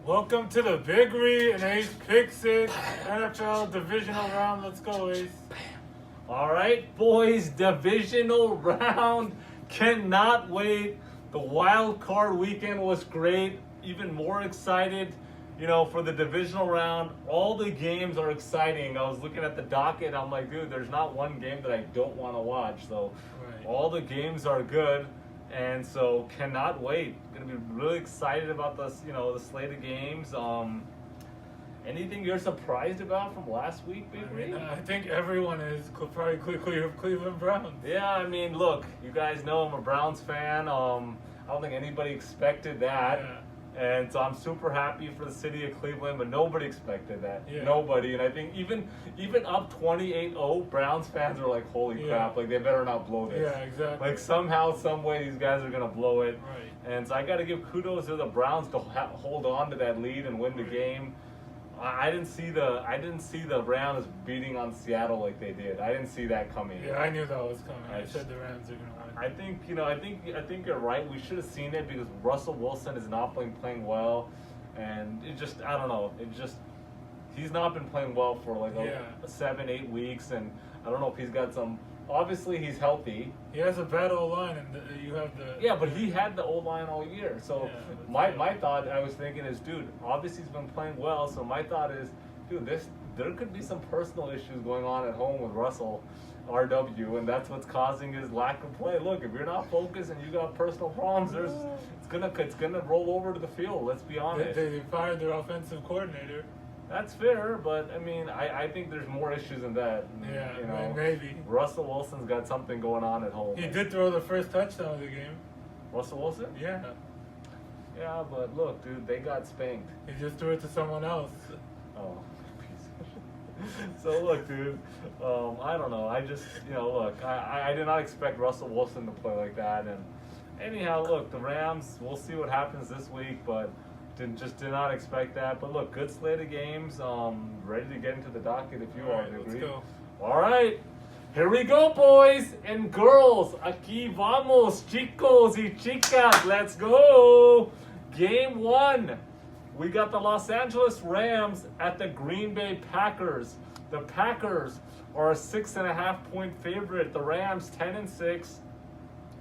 Welcome to the Big Read and Ace Pick Six NFL Divisional Round. Let's go, Ace. All right, boys, Divisional Round. Cannot wait. The wild card weekend was great. Even more excited, for the Divisional Round. All the games are exciting. I was looking at the docket. I'm like, dude, there's not one game that I don't want to watch. So all the games are good. And so cannot wait. Gonna be really excited about this, the slate of games. Anything you're surprised about from last week, Big Reed? I think everyone is probably Cleveland Browns. Yeah, look, you guys know I'm a Browns fan. I don't think anybody expected that. Yeah. And so I'm super happy for the city of Cleveland, but nobody expected that. Yeah. Nobody. And I think even up 28-0, Browns fans are like, holy crap, like they better not blow this. Yeah, exactly. Like somehow, some way, these guys are going to blow it. Right. And so I got to give kudos to the Browns to hold on to that lead and win the game. I didn't see the Rams beating on Seattle like they did. I didn't see that coming. Yeah, I knew that was coming. I said the Rams are going to win. I think you're right. We should have seen it because Russell Wilson is not playing well, and it just I don't know. He's not been playing well for like 7-8 weeks, and I don't know if he's got some. Obviously, he's healthy. He has a bad O-line, and you have the... Yeah, but he had the O-line all year. So my thought, I was thinking is, dude, obviously he's been playing well. So my thought is, dude, there could be some personal issues going on at home with Russell, RW, and that's what's causing his lack of play. Look, if you're not focused and you got personal problems, it's gonna roll over to the field. Let's be honest. They fired their offensive coordinator. That's fair, but I think there's more issues than that. Yeah, maybe. Russell Wilson's got something going on at home. He did throw the first touchdown of the game. Russell Wilson? Yeah. Yeah, but look, dude, they got spanked. He just threw it to someone else. Oh. So look, dude, I don't know. I just, look, I did not expect Russell Wilson to play like that. And anyhow, look, the Rams, we'll see what happens this week, but did not expect that. But look, good slate of games. Ready to get into the docket if you are. Let's go. All right. Here we go, boys and girls. Aquí vamos, chicos y chicas. Let's go. Game 1. We got the Los Angeles Rams at the Green Bay Packers. The Packers are a 6.5-point favorite. The Rams 10-6,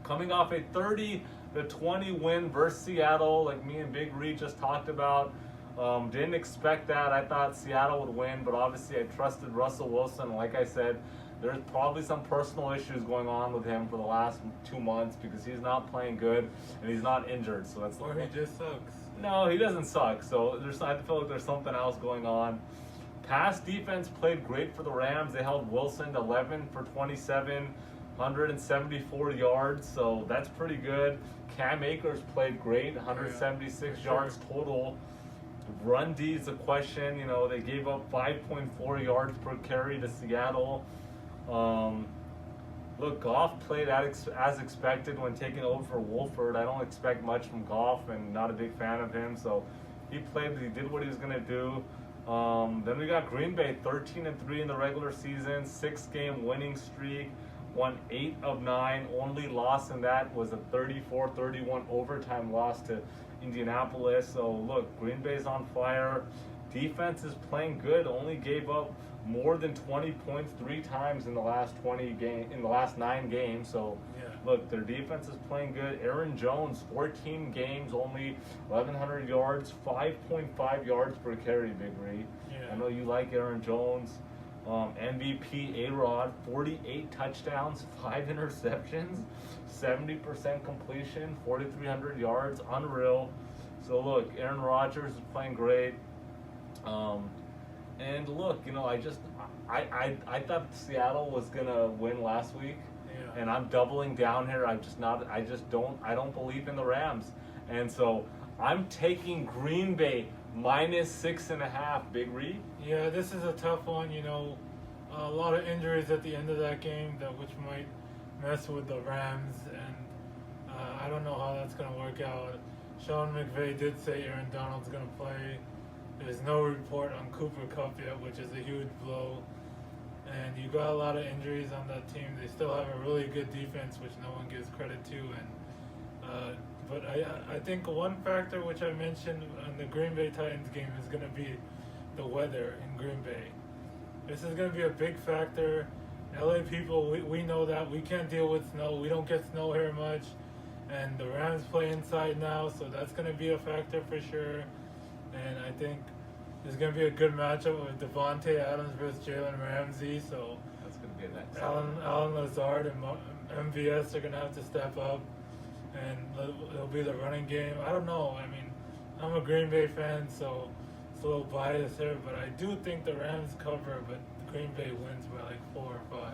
coming off a 30-20 win versus Seattle, like me and Big Reed just talked about. Didn't expect that. I thought Seattle would win, but obviously I trusted Russell Wilson. Like I said, there's probably some personal issues going on with him for the last 2 months because he's not playing good and he's not injured. So that's or he just sucks. No, he doesn't suck. So I feel like there's something else going on. Pass defense played great for the Rams. They held Wilson to 11 for 27, 174 yards. So that's pretty good. Cam Akers played great, 176 yards total. Run D is a question. They gave up 5.4 yards per carry to Seattle. Look, Goff played as expected when taking over for Wolford. I don't expect much from Goff and not a big fan of him. So he did what he was going to do. Then we got Green Bay, 13-3 in the regular season, 6-game winning streak, won 8 of 9. Only loss in that was a 34-31 overtime loss to Indianapolis. So look, Green Bay's on fire. Defense is playing good. Only gave up more than 20 points 3 times in the last 9 games. So look, their defense is playing good. Aaron Jones, 14 games, only 1,100 yards, 5.5 yards per carry, Big Reed. I know you like Aaron Jones. MVP A-Rod, 48 touchdowns, 5 interceptions, 70% completion, 4,300 yards, unreal. So look, Aaron Rodgers is playing great. And look, I thought Seattle was gonna win last week, and I'm doubling down here. I don't believe in the Rams, and so I'm taking Green Bay -6.5. Big Reed. Yeah, this is a tough one. A lot of injuries at the end of that game which might mess with the Rams, and I don't know how that's gonna work out. Sean McVay did say Aaron Donald's gonna play. There's no report on Cooper Kupp yet, which is a huge blow. And you got a lot of injuries on that team. They still have a really good defense, which no one gives credit to. And But I think one factor which I mentioned on the Green Bay Titans game is going to be the weather in Green Bay. This is going to be a big factor. LA people, we know that. We can't deal with snow. We don't get snow here much. And the Rams play inside now, so that's going to be a factor for sure. And I think there's going to be a good matchup with Devontae Adams versus Jalen Ramsey. So That's going to be a nice. Alan Lazard and MVS are going to have to step up. And it'll be the running game. I don't know. I mean, I'm a Green Bay fan, so it's a little biased here. But I do think the Rams cover, but Green Bay wins by like 4 or 5.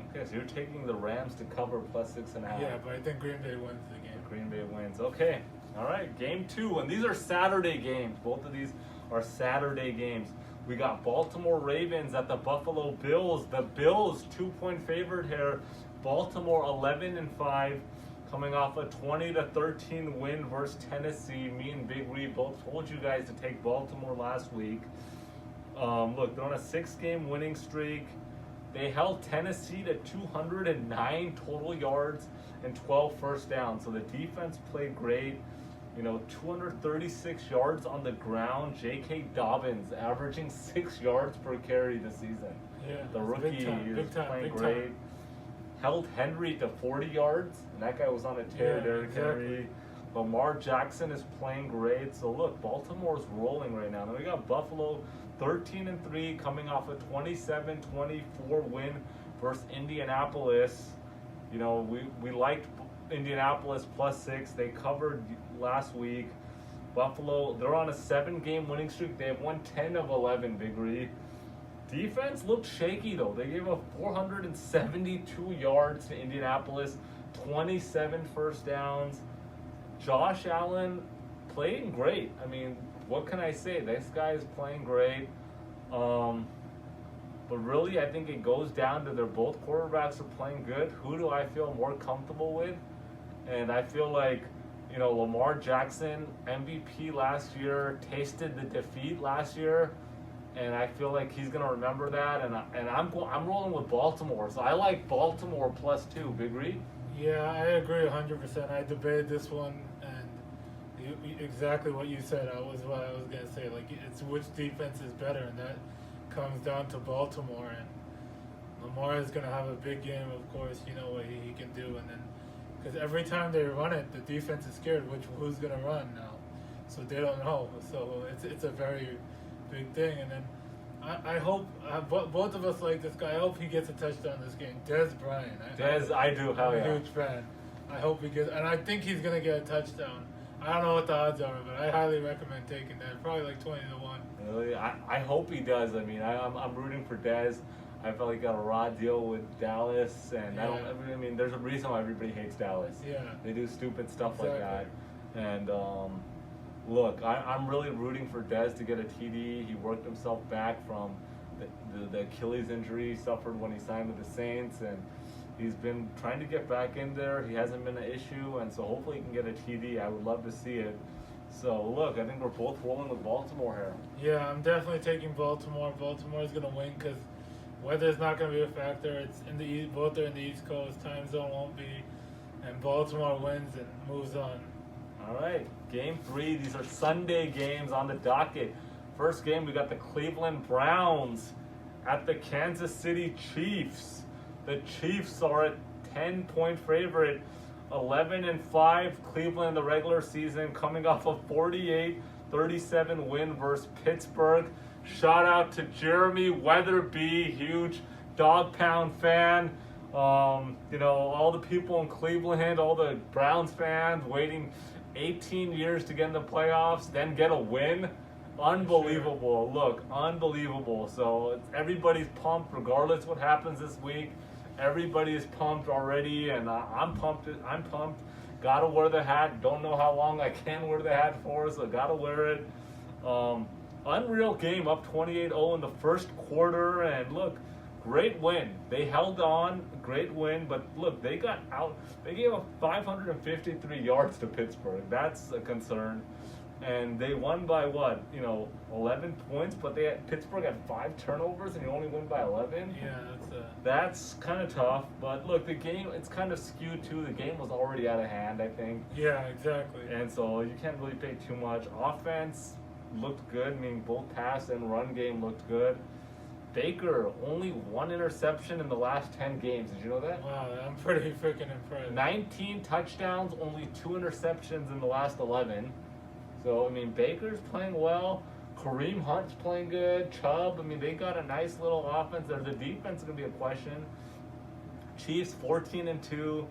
Okay, so you're taking the Rams to cover plus 6.5. Yeah, but I think Green Bay wins the game. Green Bay wins. Okay. All right. Game 2. And these are Saturday games. Both of these are Saturday games. We got Baltimore Ravens at the Buffalo Bills. The Bills 2-point favorite here. Baltimore 11-5. Coming off a 20-13 win versus Tennessee. Me and Big Reed both told you guys to take Baltimore last week. Look, they're on a 6-game winning streak. They held Tennessee to 209 total yards and 12 first downs. So the defense played great. 236 yards on the ground. J.K. Dobbins averaging 6 yards per carry this season. Yeah, The rookie is playing great. Time. Held Henry to 40 yards, and that guy was on a tear. Yeah, Derrick exactly. Henry. Lamar Jackson is playing great. So look, Baltimore's rolling right now. Then we got Buffalo 13-3, coming off a 27-24 win versus Indianapolis. We liked Indianapolis plus 6. They covered last week. Buffalo, they're on a 7-game winning streak. They have won 10 of 11, Big Reed. Defense looked shaky though. They gave up 472 yards to Indianapolis, 27 first downs. Josh Allen playing great. I mean, what can I say? This guy is playing great. But really, I think it goes down to both quarterbacks are playing good. Who do I feel more comfortable with? And I feel like, Lamar Jackson, MVP last year, tasted the defeat last year. And I feel like he's gonna remember that, and I'm rolling with Baltimore, so I like Baltimore plus 2. Big Reed? Yeah, I agree 100%. I debated this one, and exactly what you said. What I was gonna say. Like, it's which defense is better, and that comes down to Baltimore. And Lamar is gonna have a big game, of course. You know what he can do, and then because every time they run it, the defense is scared. Who's gonna run now? So they don't know. So it's a very big thing. And then I hope both of us like this guy. I hope he gets a touchdown this game. Des Bryant. I do. Hell I'm yeah. a huge fan. I hope he gets, and I think he's gonna get a touchdown. I don't know what the odds are, but I highly recommend taking that. Probably like 20-1. Really? I hope he does. I mean, I'm rooting for Dez. I felt like he got a raw deal with Dallas, and Yeah. I mean, there's a reason why everybody hates Dallas. Yeah. They do stupid stuff like that. Exactly. And look, I'm really rooting for Dez to get a TD. He worked himself back from the Achilles injury he suffered when he signed with the Saints, and he's been trying to get back in there. He hasn't been an issue, and so hopefully he can get a TD. I would love to see it. So look, I think we're both rolling with Baltimore here. Yeah, I'm definitely taking Baltimore. Baltimore's gonna win because weather's not gonna be a factor. It's in the East, both are in the East Coast. Time zone won't be, and Baltimore wins and moves on. All right, game 3. These are Sunday games on the docket. First game, we got the Cleveland Browns at the Kansas City Chiefs. The Chiefs are a 10-point favorite, 11-5. Cleveland in the regular season, coming off a 48-37 win versus Pittsburgh. Shout out to Jeremy Weatherby, huge Dog Pound fan. All the people in Cleveland, all the Browns fans waiting 18 years to get in the playoffs, then get a win. Unbelievable. Sure. Look, unbelievable. So everybody's pumped regardless what happens this week. Everybody is pumped already, and I'm pumped. Gotta wear the hat. Don't know how long I can wear the hat for, so gotta wear it. Unreal game, up 28-0 in the first quarter, and look, great win. They held on, great win, but look, they got out. They gave up 553 yards to Pittsburgh. That's a concern. and they won by what? 11 points, but Pittsburgh had 5 turnovers, and you only win by 11. Yeah, That's kind of tough. But look, the game, it's kind of skewed too. The game was already out of hand, I think. Yeah, exactly. And so you can't really pay too much. Offense looked good. I mean, both pass and run game looked good. Baker, only 1 interception in the last 10 games. Did you know that? Wow, I'm pretty freaking impressed. 19 touchdowns, only 2 interceptions in the last 11. So, I mean, Baker's playing well. Kareem Hunt's playing good. Chubb, I mean, they got a nice little offense there. The defense is going to be a question. Chiefs 14-2,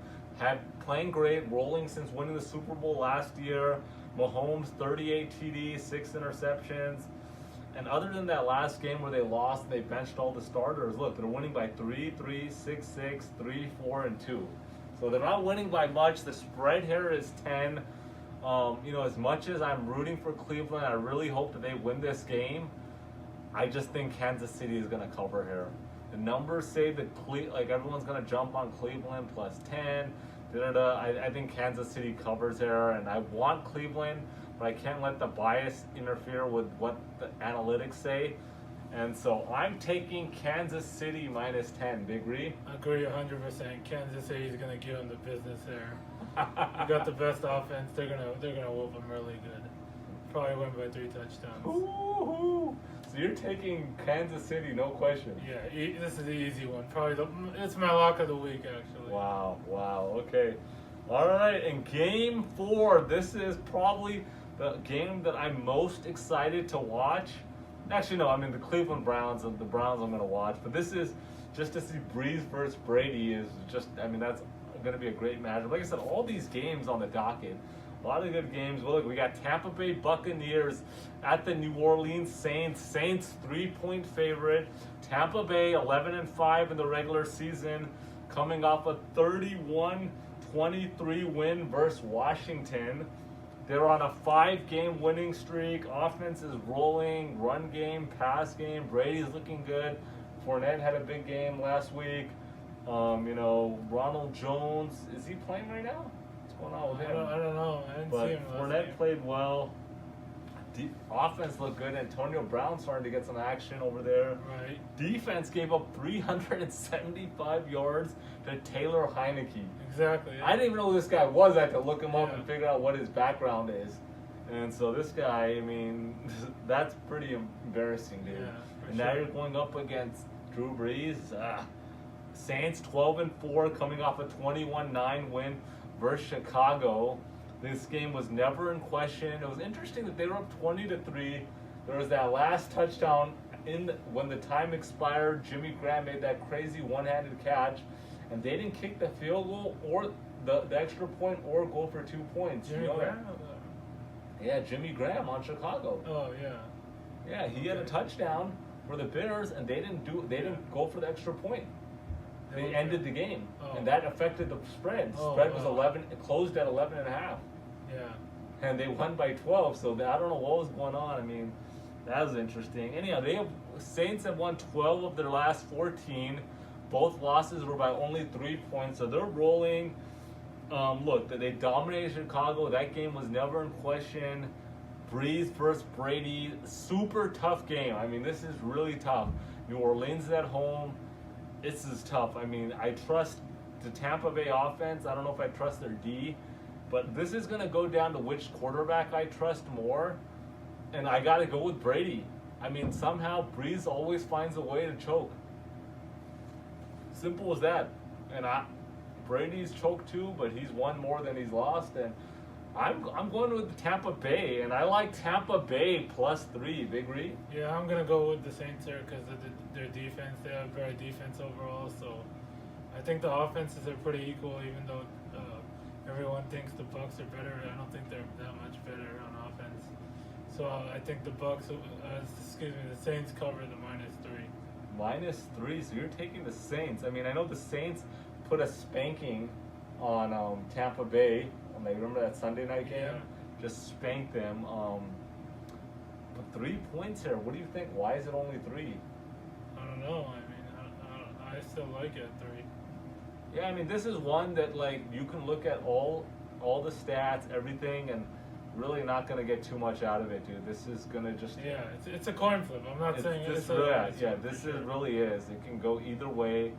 playing great, rolling since winning the Super Bowl last year. Mahomes 38 TDs, 6 interceptions. And other than that last game where they lost, they benched all the starters. Look, they're winning by 3-3, 6-6, 3-4, and 2. So they're not winning by much. The spread here is 10. As much as I'm rooting for Cleveland, I really hope that they win this game. I just think Kansas City is going to cover here. The numbers say that everyone's going to jump on Cleveland plus 10. I think Kansas City covers here, and I want Cleveland, but I can't let the bias interfere with what the analytics say. And so I'm taking Kansas City minus 10. Big Ree? I agree 100%. Kansas City is going to give them the business there. You got the best offense. They're gonna whoop them really good. Probably win by 3 touchdowns. Ooh. So you're taking Kansas City, no question. Yeah, this is the easy one. It's my lock of the week, actually. Wow. Okay. All right, and game 4. This is probably the game that I'm most excited to watch. Actually, no. I mean, the Cleveland Browns. The Browns I'm going to watch, but this is just to see Breeze versus Brady is just. I mean, that's going to be a great matchup. Like I said, all these games on the docket, a lot of good games. Well, look, we got Tampa Bay Buccaneers at the New Orleans Saints. Saints 3-point favorite. Tampa Bay 11-5 in the regular season, coming off a 31-23 win versus Washington. They're on a 5-game winning streak. Offense is rolling. Run game, pass game. Brady's looking good. Fournette had a big game last week. Ronald Jones, is he playing right now? What's going on with him? I don't know. I didn't see him last Fournette game. played well. Offense looked good. Antonio Brown starting to get some action over there. Right. Defense gave up 375 yards to Taylor Heineke. Exactly. Yeah. I didn't even know who this guy was. I had to look him up Yeah. and figure out what his background is. And so this guy, I mean, that's pretty embarrassing, dude. Yeah, and now you're going up against Drew Brees. Saints 12-4, coming off a 21-9 win versus Chicago. This game was never in question. It was interesting that they were up 20-3. There was that last touchdown when the time expired. Jimmy Graham made that crazy one-handed catch, and they didn't kick the field goal or the extra point or go for 2 points. Jimmy Graham? Yeah, Jimmy Graham on Chicago. Oh yeah. Yeah, he had a touchdown for the Bears, and they didn't go for the extra point. They ended the game, and that affected the spread. The spread was 11. It closed at 11.5. Yeah. And they won by 12. So I don't know what was going on. I mean, that was interesting. Anyhow, Saints have won 12 of their last 14. Both losses were by only 3 points, so they're rolling. Look, they dominated Chicago. That game was never in question. Breeze versus Brady, super tough game. I mean, this is really tough. New Orleans is at home. This is tough. I mean, I trust the Tampa Bay offense. I don't know if I trust their D, but this is going to go down to which quarterback I trust more, and I got to go with Brady. I mean, somehow Breeze always finds a way to choke. Simple as that. And Brady's choked too, but he's won more than he's lost, and I'm going with Tampa Bay, and I like Tampa Bay +3. Big Ree? Yeah, I'm gonna go with the Saints here because of their defense. They have better defense overall, so I think the offenses are pretty equal. Even though everyone thinks the Bucs are better, I don't think they're that much better on offense. So I think the Saints cover the -3. -3. So you're taking the Saints. I mean, I know the Saints put a spanking on Tampa Bay. Remember that Sunday night game? Yeah. Just spanked them. But 3 points here. What do you think? Why is it only 3? I don't know. I mean, I still like it at 3. Yeah, I mean, this is one that you can look at all the stats, everything, and really not gonna get too much out of it, dude. This is gonna just it's a coin flip. I'm not saying it's this really is. It can go either way.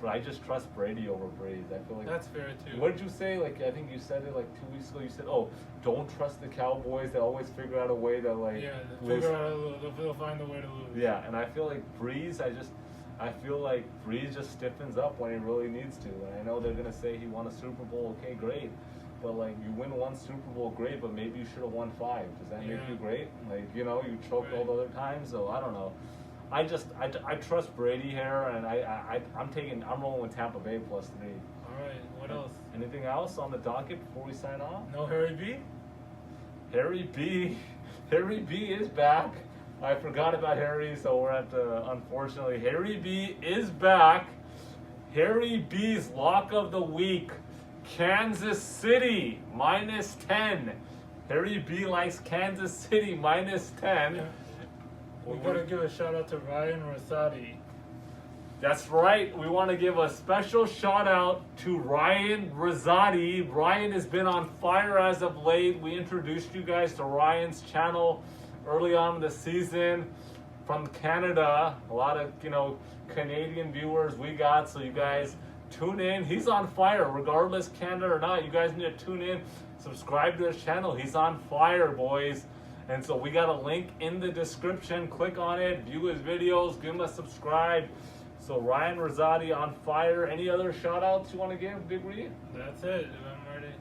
But I just trust Brady over Breeze. I feel like that's fair too. What did you say? Like I think you said it like 2 weeks ago. You said, "Oh, don't trust the Cowboys. They always figure out a way to like lose. They'll find a way to lose." Yeah, and I feel like Breeze. I feel like Breeze just stiffens up when he really needs to. And I know they're gonna say he won a Super Bowl. Okay, great. But like you win one Super Bowl, great. But maybe you should have won 5. Does that make you great? Like you choked all the other times. So I don't know. I trust Brady here, and I'm rolling with Tampa Bay +3. All right. What else? Anything else on the docket before we sign off? No Harry B. Harry B is back. I forgot about Harry, so we're at unfortunately Harry B is back. Harry B's lock of the week. Kansas City -10. Harry B likes Kansas City -10. Yeah. We gotta give a shout out to Ryan Rosati. That's right. We want to give a special shout out to Ryan Rosati. Ryan has been on fire as of late. We introduced you guys to Ryan's channel early on in the season from Canada. A lot of Canadian viewers we got, so you guys tune in. He's on fire, regardless Canada or not. You guys need to tune in, subscribe to his channel. He's on fire, boys. And so we got a link in the description. Click on it, view his videos, give him a subscribe. So Ryan Rosati on fire. Any other shout outs you want to give, Big Reed? That's it. I'm ready.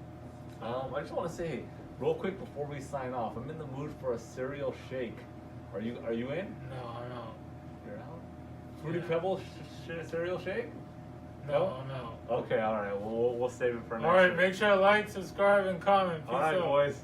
I just want to say real quick before we sign off, I'm in the mood for a cereal shake. Are you in? No, I'm out. You're out? Fruity Pebbles cereal shake? No, I'm out. Okay, all right. We'll save it for next. All right, week. make sure to like, subscribe, and comment. Peace All right, out. boys.